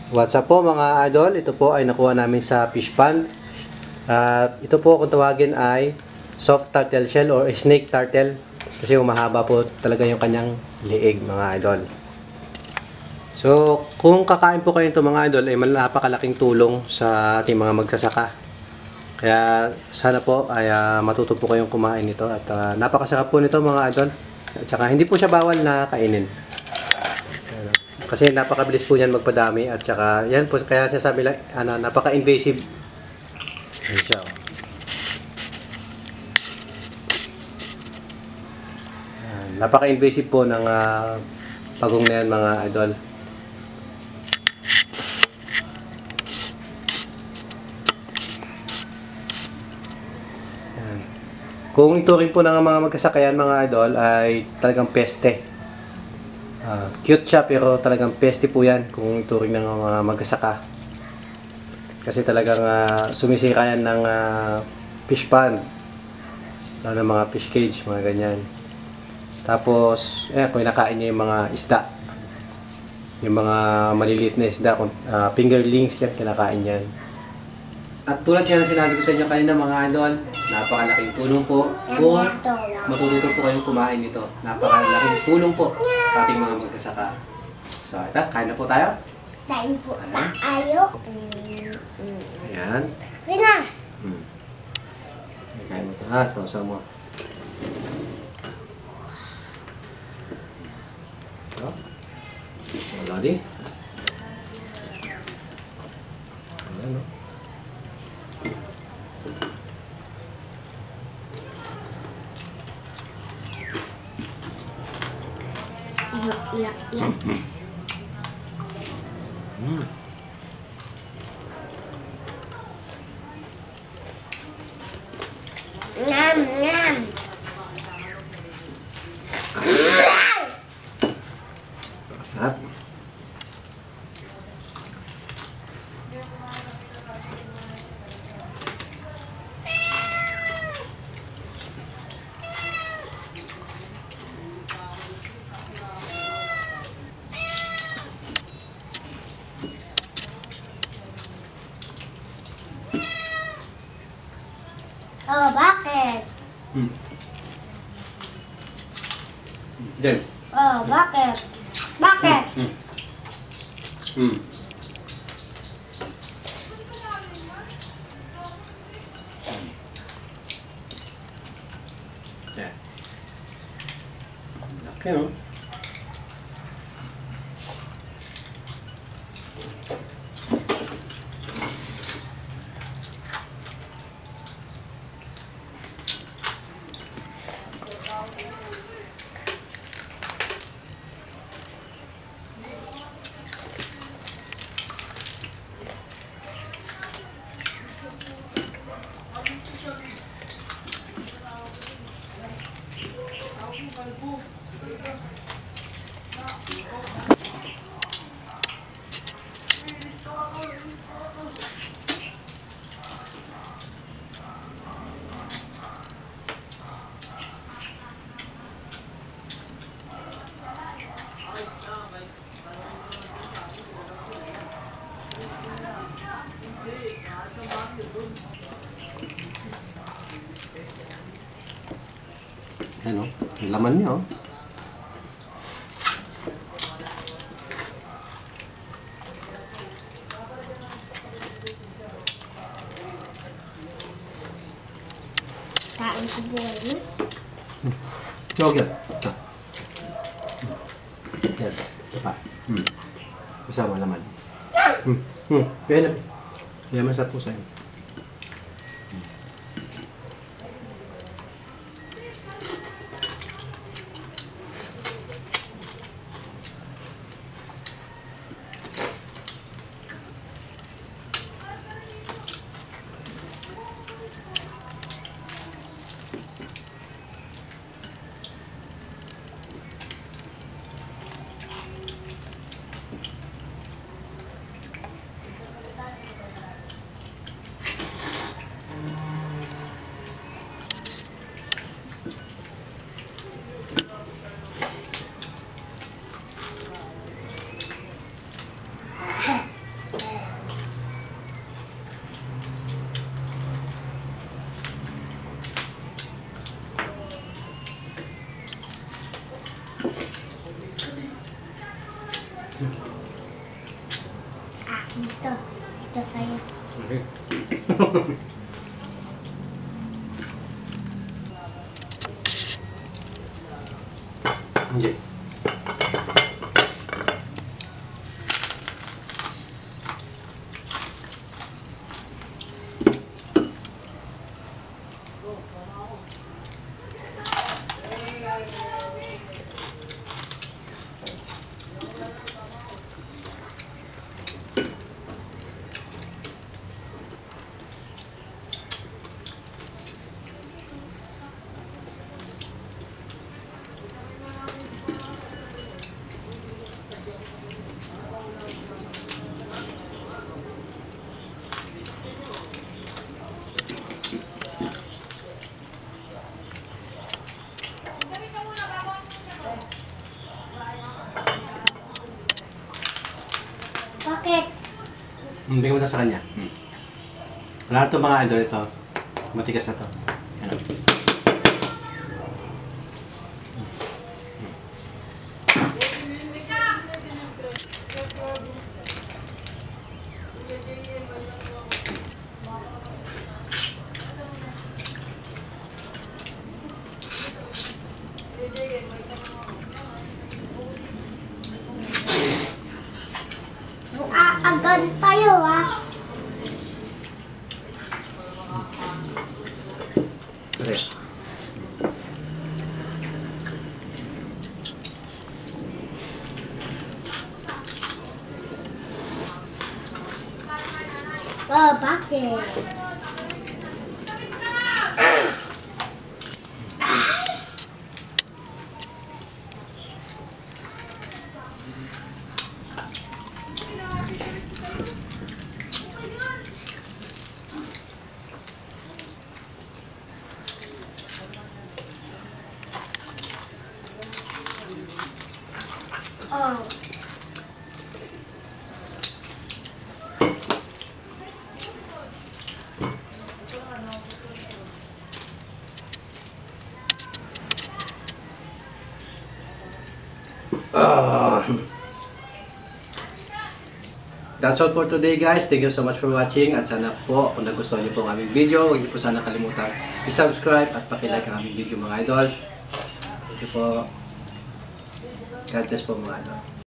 What's up po mga idol? Ito po ay nakuha namin sa fish pond. At ito po kung tawagin ay soft turtle shell or snake turtle. Kasi mahaba po talaga yung kanyang liig mga idol. So kung kakain po kayo nito mga idol ay napakalaking tulong sa ating mga magsasaka. Kaya sana po ay matuto po kayong kumain nito. At napakasarap po nito mga idol. At saka hindi po siya bawal na kainin. Kasi napakabilis po niyan magpadami at saka yan po kaya sinasabi lang napaka-invasive. Yan siya. Napaka-invasive po ng pagong na yan mga idol. Yan. Kung ituring po ng mga magkasakayan mga idol ay talagang peste. Cute siya pero talagang peste po yan kung ituring ng mga magkasaka. Kasi talagang sumisira yan ng fish pond. Lalo ng mga fish cage, mga ganyan. Tapos, kung nakain niya yung mga isda. Yung mga maliliit na isda, fingerlings yan, kinakain yan. At tulad yan na sinabi ko sa inyo kanina mga idol, napakalaking tulong po kung matututo po kayong kumain nito. Napakalaking tulong po sa ating mga magkasaka. So, ito, kain na po tayo. Kain po tayo. Ayan. Kain na. Kain mo ito ha, sausaw mo. Ito. Wala din. Ayan o. Iyak. Ngam. Sarap. Oh, bakit? Then. Oh, bakit? Bakit? Yan. Laki no? Ano? Yung laman niya oh. Kain ko buhay na. Yogurt. Yan. Ito pa. Isama laman. Kaya na. Kaya masarap po sa'yo. Dito. Dito sa'yo. Okay. Hindi. Bakit? Bigyan mo ito sa kanya. Wala na ito mga idol ito. Matigas na ito. Ano? Agad tayo Correct. Oh, bakit? Oh. That's all for today guys. Thank you so much for watching at sana po kung nagustuhan niyo po ang aming video, huwag niyo po sana kalimutan i-subscribe at paki-like ang aming video mga idol. Thank you po. God bless po mga idol.